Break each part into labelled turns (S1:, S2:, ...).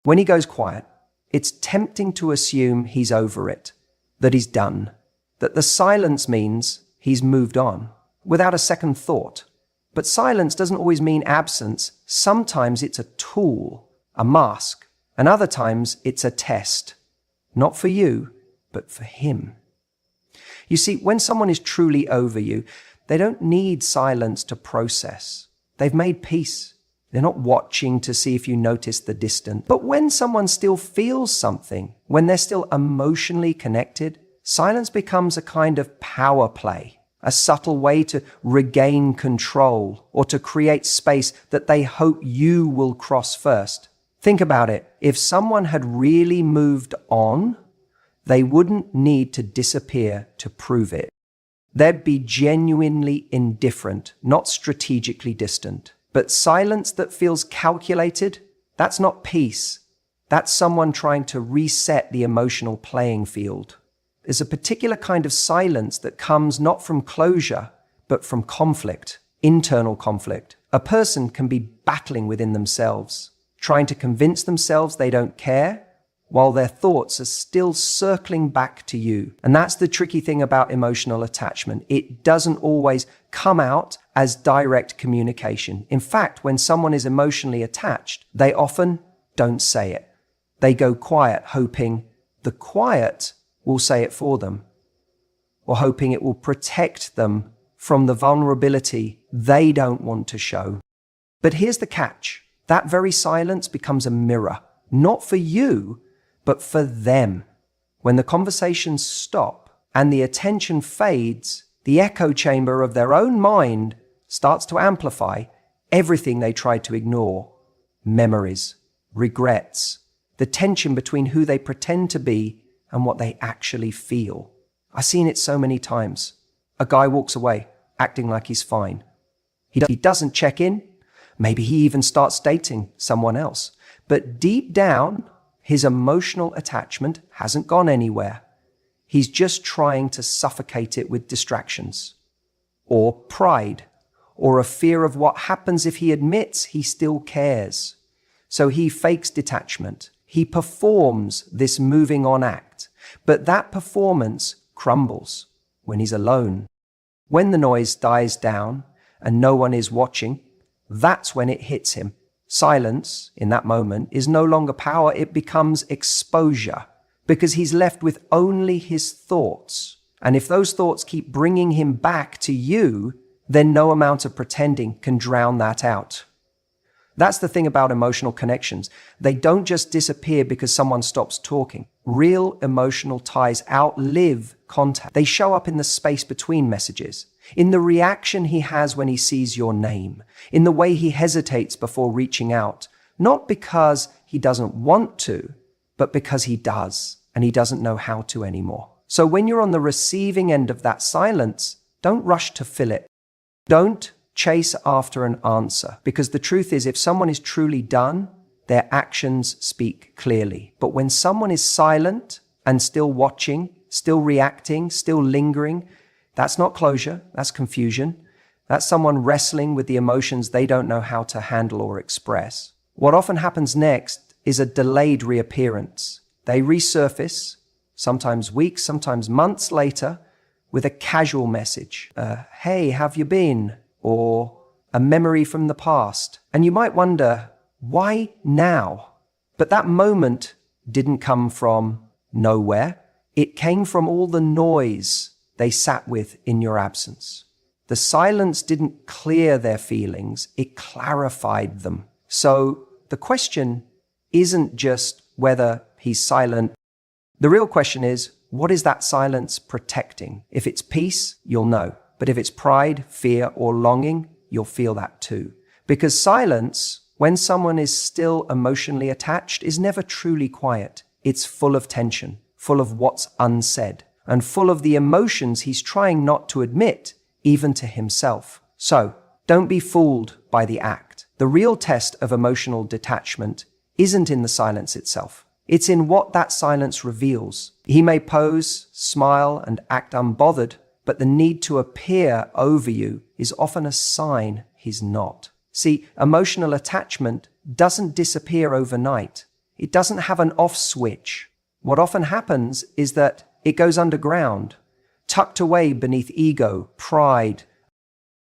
S1: When he goes quiet, it's tempting to assume he's over it, that he's done, that the silence means he's moved on, without a second thought. But silence doesn't always mean absence. Sometimes it's a tool, a mask, and other times it's a test. Not for you, but for him. You see, when someone is truly over you, they don't need silence to process. They've made peace. They're not watching to see if you notice the distant. But when someone still feels something, when they're still emotionally connected, silence becomes a kind of power play, a subtle way to regain control or to create space that they hope you will cross first. Think about it. If someone had really moved on, they wouldn't need to disappear to prove it. They'd be genuinely indifferent, not strategically distant. But silence that feels calculated, that's not peace. That's someone trying to reset the emotional playing field. There's a particular kind of silence that comes not from closure, but from conflict, internal conflict. A person can be battling within themselves, trying to convince themselves they don't care, while their thoughts are still circling back to you. And that's the tricky thing about emotional attachment. It doesn't always come out as direct communication. In fact, when someone is emotionally attached, they often don't say it. They go quiet, hoping the quiet will say it for them, or hoping it will protect them from the vulnerability they don't want to show. But here's the catch. That very silence becomes a mirror, not for you, but for them. When the conversations stop and the attention fades, the echo chamber of their own mind starts to amplify everything they tried to ignore. Memories, regrets, the tension between who they pretend to be and what they actually feel. I've seen it so many times. A guy walks away, acting like he's fine. He doesn't check in. Maybe he even starts dating someone else. But deep down, his emotional attachment hasn't gone anywhere. He's just trying to suffocate it with distractions, or pride, or a fear of what happens if he admits he still cares. So he fakes detachment. He performs this moving on act, but that performance crumbles when he's alone. When the noise dies down and no one is watching, that's when it hits him. Silence, in that moment, is no longer power, it becomes exposure, because he's left with only his thoughts. And if those thoughts keep bringing him back to you, then no amount of pretending can drown that out. That's the thing about emotional connections. They don't just disappear because someone stops talking. Real emotional ties outlive contact. They show up in the space between messages, in the reaction he has when he sees your name, in the way he hesitates before reaching out, not because he doesn't want to, but because he does, and he doesn't know how to anymore. So when you're on the receiving end of that silence, don't rush to fill it. Don't chase after an answer, because the truth is, if someone is truly done, their actions speak clearly. But when someone is silent and still watching, still reacting, still lingering, that's not closure, that's confusion. That's someone wrestling with the emotions they don't know how to handle or express. What often happens next is a delayed reappearance. They resurface, sometimes weeks, sometimes months later, with a casual message. Hey, have you been? Or a memory from the past. And you might wonder, why now? But that moment didn't come from nowhere. It came from all the noise they sat with in your absence. The silence didn't clear their feelings, it clarified them. So the question isn't just whether he's silent. The real question is, what is that silence protecting? If it's peace, you'll know. But if it's pride, fear, or longing, you'll feel that too. Because silence, when someone is still emotionally attached, is never truly quiet. It's full of tension, full of what's unsaid, and full of the emotions he's trying not to admit, even to himself. So, don't be fooled by the act. The real test of emotional detachment isn't in the silence itself. It's in what that silence reveals. He may pose, smile, and act unbothered, but the need to appear over you is often a sign he's not. See, emotional attachment doesn't disappear overnight. It doesn't have an off switch. What often happens is that it goes underground, tucked away beneath ego, pride,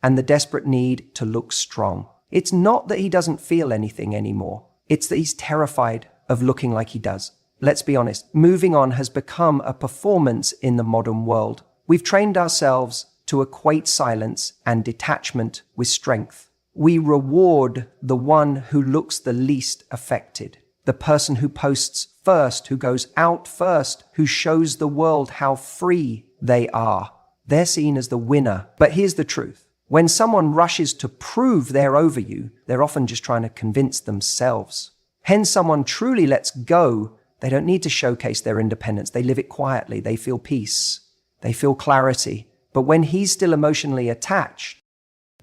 S1: and the desperate need to look strong. It's not that he doesn't feel anything anymore. It's that he's terrified of looking like he does. Let's be honest, moving on has become a performance in the modern world. We've trained ourselves to equate silence and detachment with strength. We reward the one who looks the least affected, the person who posts first, who goes out first, who shows the world how free they are. They're seen as the winner. But here's the truth. When someone rushes to prove they're over you, they're often just trying to convince themselves. When someone truly lets go, they don't need to showcase their independence. They live it quietly. They feel peace. They feel clarity. But when he's still emotionally attached,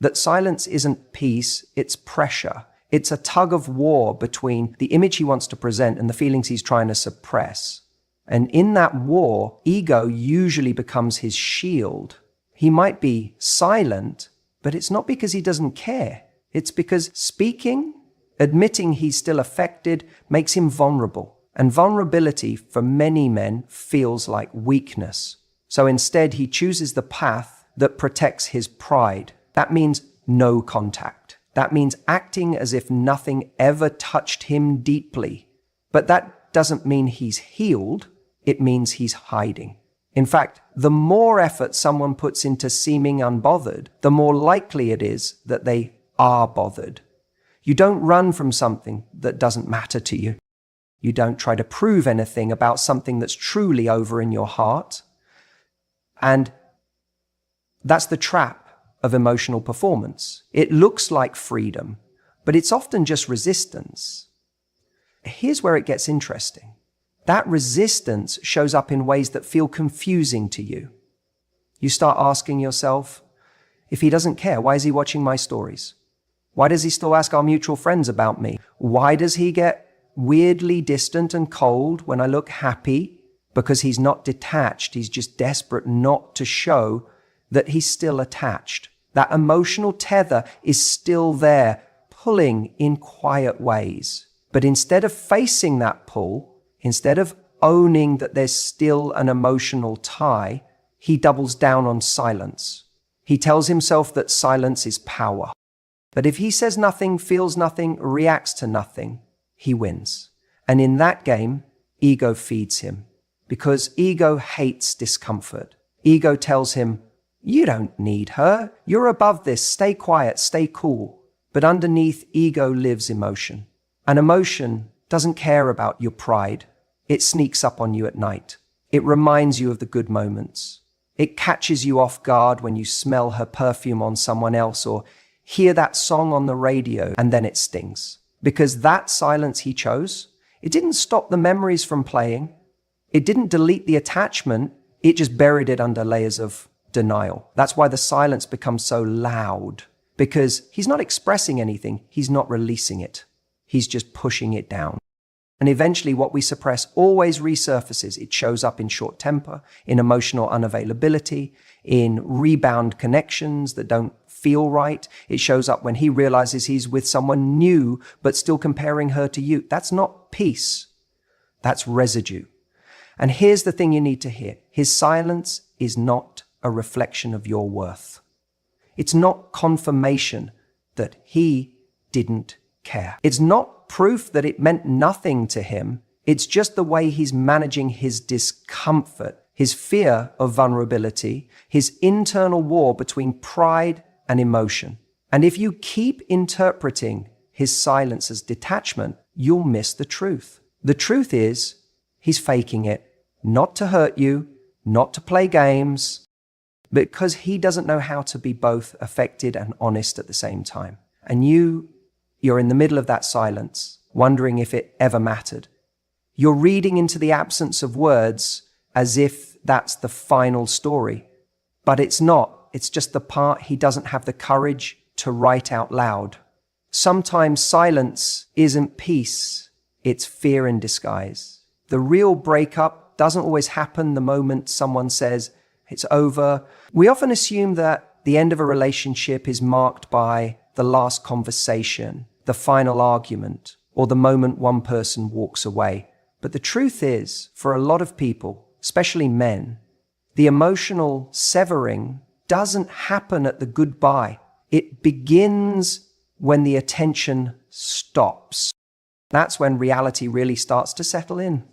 S1: that silence isn't peace, it's pressure. It's a tug of war between the image he wants to present and the feelings he's trying to suppress. And in that war, ego usually becomes his shield. He might be silent, but it's not because he doesn't care. It's because speaking, admitting he's still affected, makes him vulnerable. And vulnerability for many men feels like weakness. So instead, he chooses the path that protects his pride. That means no contact. That means acting as if nothing ever touched him deeply. But that doesn't mean he's healed. It means he's hiding. In fact, the more effort someone puts into seeming unbothered, the more likely it is that they are bothered. You don't run from something that doesn't matter to you. You don't try to prove anything about something that's truly over in your heart. And that's the trap of emotional performance. It looks like freedom, but it's often just resistance. Here's where it gets interesting. That resistance shows up in ways that feel confusing to you. You start asking yourself, if he doesn't care, why is he watching my stories? Why does he still ask our mutual friends about me? Why does he get weirdly distant and cold when I look happy? Because he's not detached. He's just desperate not to show that he's still attached. That emotional tether is still there, pulling in quiet ways. But instead of facing that pull, instead of owning that there's still an emotional tie, he doubles down on silence. He tells himself that silence is power. That if he says nothing, feels nothing, reacts to nothing, he wins. And in that game, ego feeds him. Because ego hates discomfort. Ego tells him, you don't need her. You're above this. Stay quiet. Stay cool. But underneath, ego lives emotion. And emotion doesn't care about your pride. It sneaks up on you at night. It reminds you of the good moments. It catches you off guard when you smell her perfume on someone else or hear that song on the radio, and then it stings. Because that silence he chose, it didn't stop the memories from playing. It didn't delete the attachment. It just buried it under layers of denial. That's why the silence becomes so loud, because he's not expressing anything. He's not releasing it. He's just pushing it down. And eventually what we suppress always resurfaces. It shows up in short temper, in emotional unavailability, in rebound connections that don't feel right. It shows up when he realizes he's with someone new, but still comparing her to you. That's not peace. That's residue. And here's the thing you need to hear. His silence is not a reflection of your worth. It's not confirmation that he didn't care. It's not proof that it meant nothing to him. It's just the way he's managing his discomfort, his fear of vulnerability, his internal war between pride and emotion. And if you keep interpreting his silence as detachment, you'll miss the truth. The truth is, he's faking it, not to hurt you, not to play games, because he doesn't know how to be both affected and honest at the same time. And you're in the middle of that silence, wondering if it ever mattered. You're reading into the absence of words as if that's the final story. But it's not. It's just the part he doesn't have the courage to write out loud. Sometimes silence isn't peace. It's fear in disguise. The real breakup doesn't always happen the moment someone says it's over. We often assume that the end of a relationship is marked by the last conversation, the final argument, or the moment one person walks away. But the truth is, for a lot of people, especially men, the emotional severing doesn't happen at the goodbye. It begins when the attention stops. That's when reality really starts to settle in.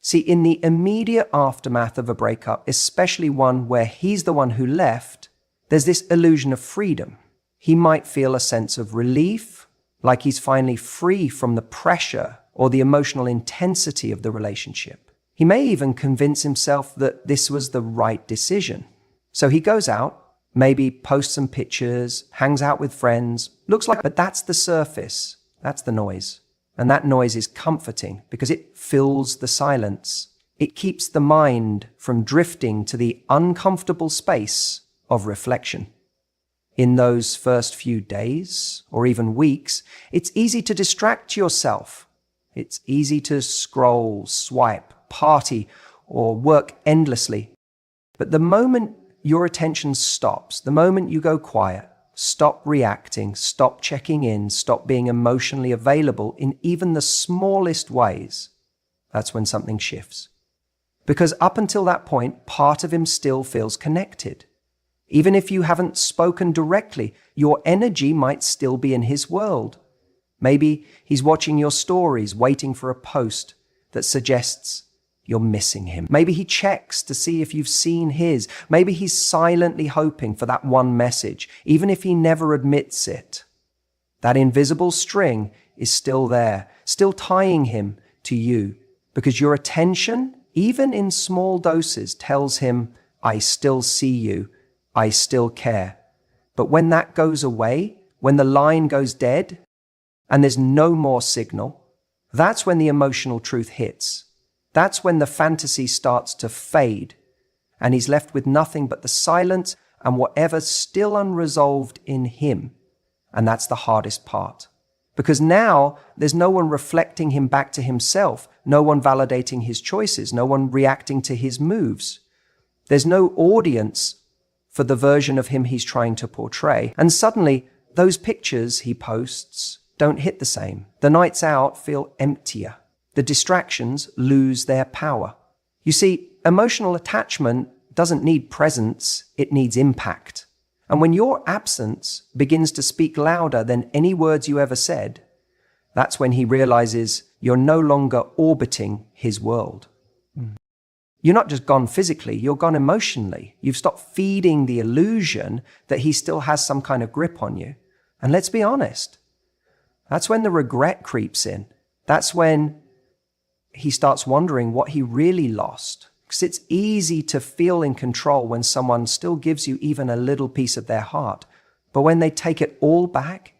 S1: See, in the immediate aftermath of a breakup, especially one where he's the one who left, there's this illusion of freedom. He might feel a sense of relief, like he's finally free from the pressure or the emotional intensity of the relationship. He may even convince himself that this was the right decision. So he goes out, maybe posts some pictures, hangs out with friends, but that's the surface. That's the noise. And that noise is comforting because it fills the silence. It keeps the mind from drifting to the uncomfortable space of reflection. In those first few days or even weeks, it's easy to distract yourself. It's easy to scroll, swipe, party, or work endlessly. But the moment your attention stops, the moment you go quiet, stop reacting, stop checking in, stop being emotionally available in even the smallest ways, that's when something shifts. Because up until that point, part of him still feels connected. Even if you haven't spoken directly, your energy might still be in his world. Maybe he's watching your stories, waiting for a post that suggests you're missing him. Maybe he checks to see if you've seen his. Maybe he's silently hoping for that one message, even if he never admits it. That invisible string is still there, still tying him to you, because your attention, even in small doses, tells him, I still see you, I still care. But when that goes away, when the line goes dead, and there's no more signal, that's when the emotional truth hits. That's when the fantasy starts to fade, and he's left with nothing but the silence and whatever's still unresolved in him. And that's the hardest part. Because now there's no one reflecting him back to himself, no one validating his choices, no one reacting to his moves. There's no audience for the version of him he's trying to portray. And suddenly, those pictures he posts don't hit the same. The nights out feel emptier. The distractions lose their power. You see, emotional attachment doesn't need presence, it needs impact. And when your absence begins to speak louder than any words you ever said, that's when he realizes you're no longer orbiting his world. You're not just gone physically, you're gone emotionally. You've stopped feeding the illusion that he still has some kind of grip on you. And let's be honest, that's when the regret creeps in. That's when he starts wondering what he really lost. Because it's easy to feel in control when someone still gives you even a little piece of their heart. But when they take it all back,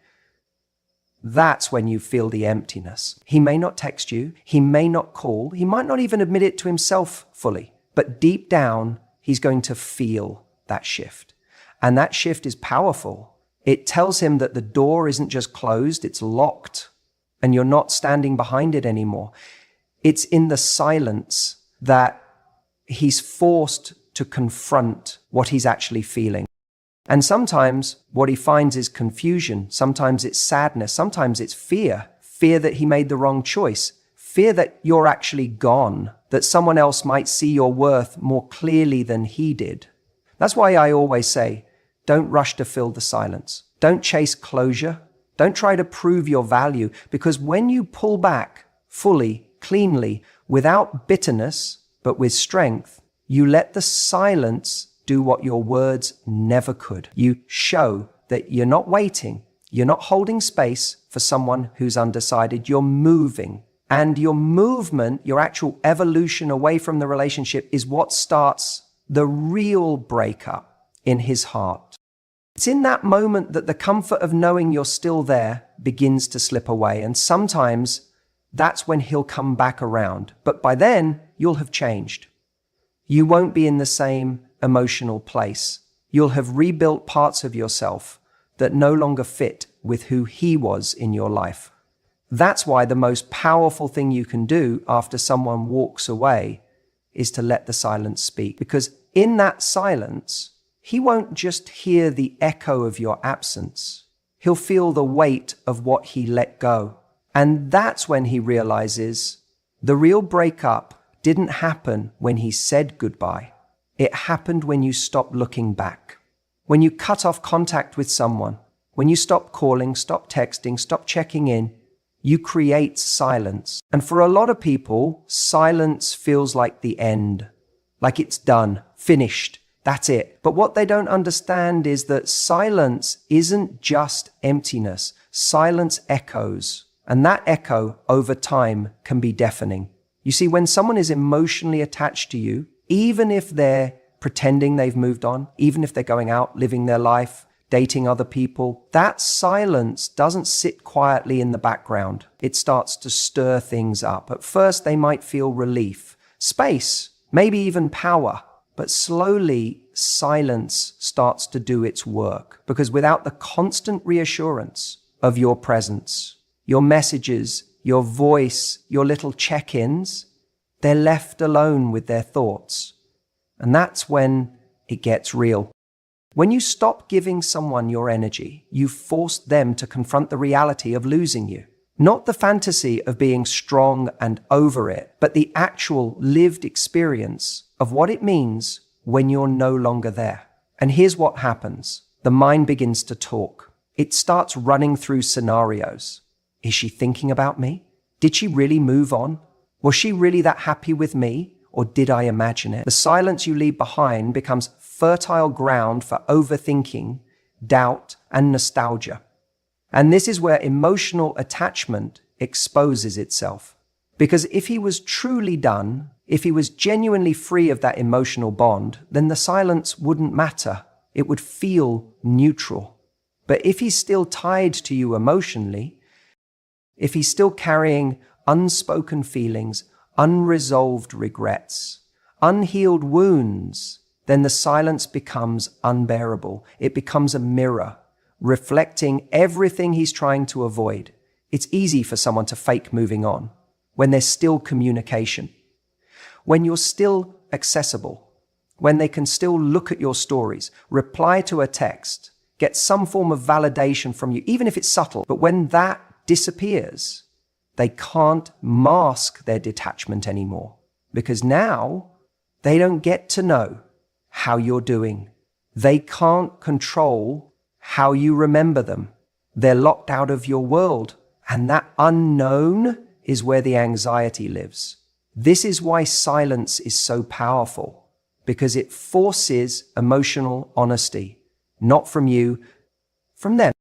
S1: that's when you feel the emptiness. He may not text you, he may not call, he might not even admit it to himself fully. But deep down, he's going to feel that shift. And that shift is powerful. It tells him that the door isn't just closed, it's locked. And you're not standing behind it anymore. It's in the silence that he's forced to confront what he's actually feeling. And sometimes what he finds is confusion. Sometimes it's sadness. Sometimes it's fear. Fear that he made the wrong choice. Fear that you're actually gone, that someone else might see your worth more clearly than he did. That's why I always say, don't rush to fill the silence. Don't chase closure. Don't try to prove your value, because when you pull back fully, cleanly, without bitterness, but with strength, you let the silence do what your words never could. You show that you're not waiting, you're not holding space for someone who's undecided, you're moving. And your movement, your actual evolution away from the relationship is what starts the real breakup in his heart. It's in that moment that the comfort of knowing you're still there begins to slip away. And sometimes that's when he'll come back around. But by then, you'll have changed. You won't be in the same emotional place. You'll have rebuilt parts of yourself that no longer fit with who he was in your life. That's why the most powerful thing you can do after someone walks away is to let the silence speak. Because in that silence, he won't just hear the echo of your absence. He'll feel the weight of what he let go. And that's when he realizes the real breakup didn't happen when he said goodbye. It happened when you stopped looking back. When you cut off contact with someone, when you stop calling, stop texting, stop checking in, you create silence. And for a lot of people, silence feels like the end, like it's done, finished, that's it. But what they don't understand is that silence isn't just emptiness. Silence echoes, and that echo over time can be deafening. You see, when someone is emotionally attached to you, even if they're pretending they've moved on, even if they're going out, living their life, dating other people, that silence doesn't sit quietly in the background. It starts to stir things up. At first, they might feel relief, space, maybe even power. But slowly, silence starts to do its work, because without the constant reassurance of your presence, your messages, your voice, your little check-ins, they're left alone with their thoughts. And that's when it gets real. When you stop giving someone your energy, you force them to confront the reality of losing you. Not the fantasy of being strong and over it, but the actual lived experience of what it means when you're no longer there. And here's what happens. The mind begins to talk. It starts running through scenarios. Is she thinking about me? Did she really move on? Was she really that happy with me? Or did I imagine it? The silence you leave behind becomes fertile ground for overthinking, doubt, and nostalgia. And this is where emotional attachment exposes itself. Because if he was truly done, if he was genuinely free of that emotional bond, then the silence wouldn't matter. It would feel neutral. But if he's still tied to you emotionally, if he's still carrying unspoken feelings, unresolved regrets, unhealed wounds, then the silence becomes unbearable. It becomes a mirror, reflecting everything he's trying to avoid. It's easy for someone to fake moving on when there's still communication, when you're still accessible, when they can still look at your stories, reply to a text, get some form of validation from you, even if it's subtle. But when that disappears, they can't mask their detachment anymore, because now they don't get to know how you're doing. They can't control how you remember them. They're locked out of your world, and that unknown is where the anxiety lives. This is why silence is so powerful, because it forces emotional honesty, not from you, from them.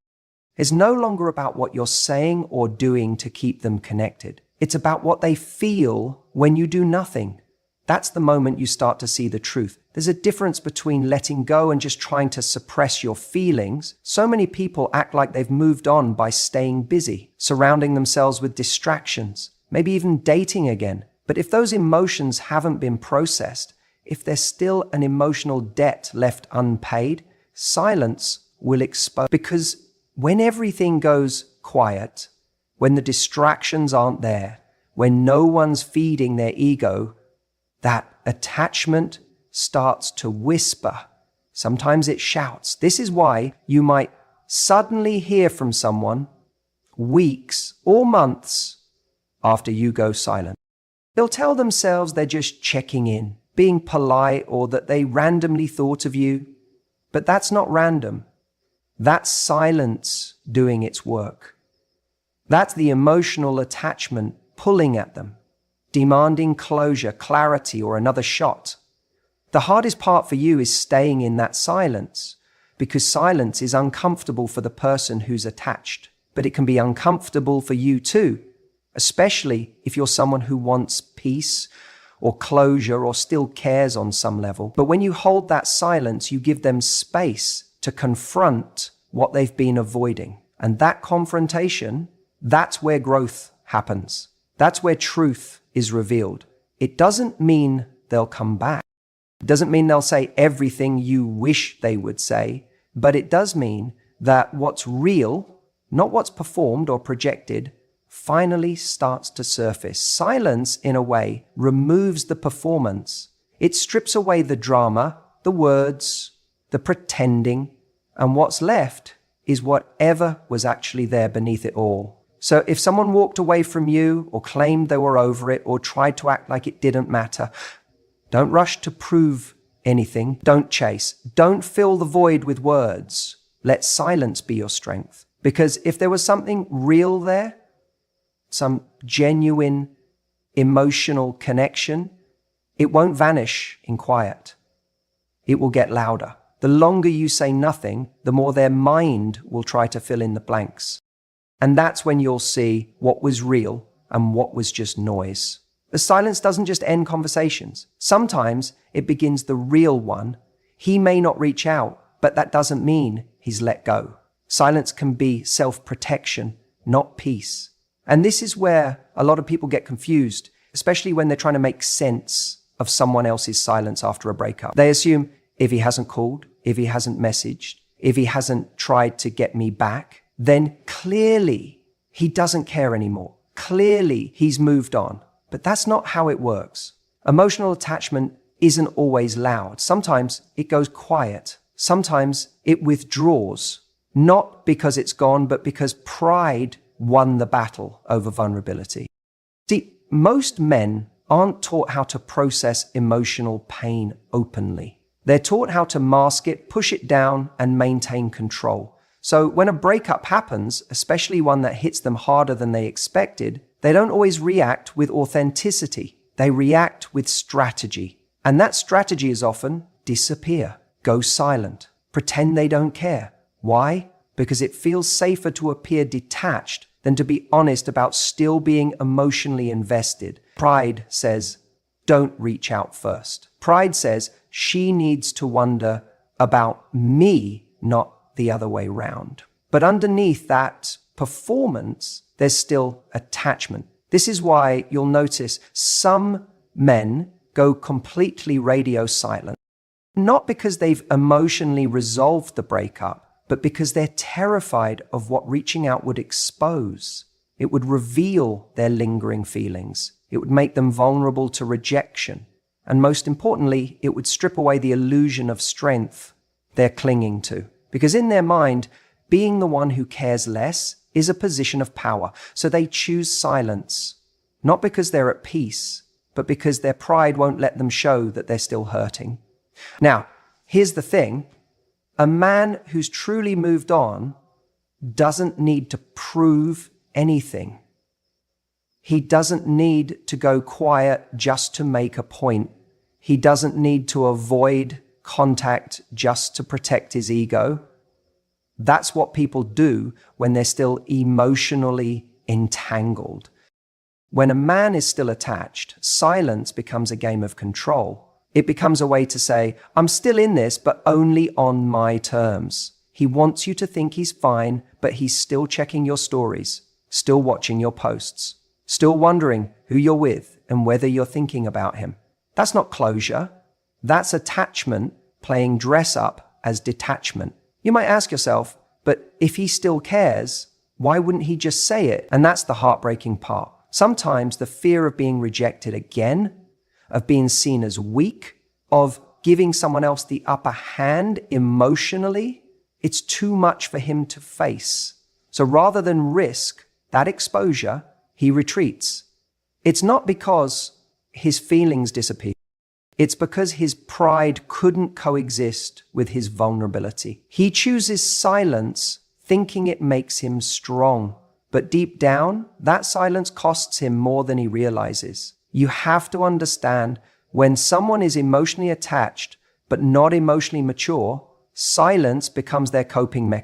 S1: It's no longer about what you're saying or doing to keep them connected. It's about what they feel when you do nothing. That's the moment you start to see the truth. There's a difference between letting go and just trying to suppress your feelings. So many people act like they've moved on by staying busy, surrounding themselves with distractions, maybe even dating again. But if those emotions haven't been processed, if there's still an emotional debt left unpaid, silence will expose. Because when everything goes quiet, when the distractions aren't there, when no one's feeding their ego, that attachment starts to whisper. Sometimes it shouts. This is why you might suddenly hear from someone weeks or months after you go silent. They'll tell themselves they're just checking in, being polite, or that they randomly thought of you. But that's not random. That's silence doing its work. That's the emotional attachment pulling at them, demanding closure, clarity, or another shot. The hardest part for you is staying in that silence, because silence is uncomfortable for the person who's attached. But it can be uncomfortable for you too, especially if you're someone who wants peace or closure or still cares on some level. But when you hold that silence, you give them space to confront what they've been avoiding. And that confrontation, that's where growth happens. That's where truth is revealed. It doesn't mean they'll come back. It doesn't mean they'll say everything you wish they would say, but it does mean that what's real, not what's performed or projected, finally starts to surface. Silence, in a way, removes the performance. It strips away the drama, the words, the pretending, and what's left is whatever was actually there beneath it all. So if someone walked away from you or claimed they were over it or tried to act like it didn't matter, don't rush to prove anything. Don't chase. Don't fill the void with words. Let silence be your strength. Because if there was something real there, some genuine emotional connection, it won't vanish in quiet. It will get louder. The longer you say nothing, the more their mind will try to fill in the blanks. And that's when you'll see what was real and what was just noise. The silence doesn't just end conversations. Sometimes it begins the real one. He may not reach out, but that doesn't mean he's let go. Silence can be self-protection, not peace. And this is where a lot of people get confused, especially when they're trying to make sense of someone else's silence after a breakup. They assume if he hasn't called, if he hasn't messaged, if he hasn't tried to get me back, then clearly he doesn't care anymore. Clearly he's moved on. But that's not how it works. Emotional attachment isn't always loud. Sometimes it goes quiet. Sometimes it withdraws, not because it's gone, but because pride won the battle over vulnerability. See, most men aren't taught how to process emotional pain openly. They're taught how to mask it, push it down, and maintain control. So when a breakup happens, especially one that hits them harder than they expected, they don't always react with authenticity. They react with strategy. And that strategy is often disappear, go silent, pretend they don't care. Why? Because it feels safer to appear detached than to be honest about still being emotionally invested. Pride says, don't reach out first. Pride says, she needs to wonder about me, not the other way round. But underneath that performance, there's still attachment. This is why you'll notice some men go completely radio silent, not because they've emotionally resolved the breakup, but because they're terrified of what reaching out would expose. It would reveal their lingering feelings. It would make them vulnerable to rejection. And most importantly, it would strip away the illusion of strength they're clinging to. Because in their mind, being the one who cares less is a position of power. So they choose silence, not because they're at peace, but because their pride won't let them show that they're still hurting. Now, here's the thing. A man who's truly moved on doesn't need to prove anything. He doesn't need to go quiet just to make a point. He doesn't need to avoid contact just to protect his ego. That's what people do when they're still emotionally entangled. When a man is still attached, silence becomes a game of control. It becomes a way to say, I'm still in this, but only on my terms. He wants you to think he's fine, but he's still checking your stories, still watching your posts, still wondering who you're with and whether you're thinking about him. That's not closure. That's attachment playing dress up as detachment. You might ask yourself, but if he still cares, why wouldn't he just say it? And that's the heartbreaking part. Sometimes the fear of being rejected again, of being seen as weak, of giving someone else the upper hand emotionally, it's too much for him to face. So rather than risk that exposure, he retreats. It's not because his feelings disappear. It's because his pride couldn't coexist with his vulnerability. He chooses silence, thinking it makes him strong. But deep down, that silence costs him more than he realizes. You have to understand, when someone is emotionally attached but not emotionally mature, silence becomes their coping mechanism.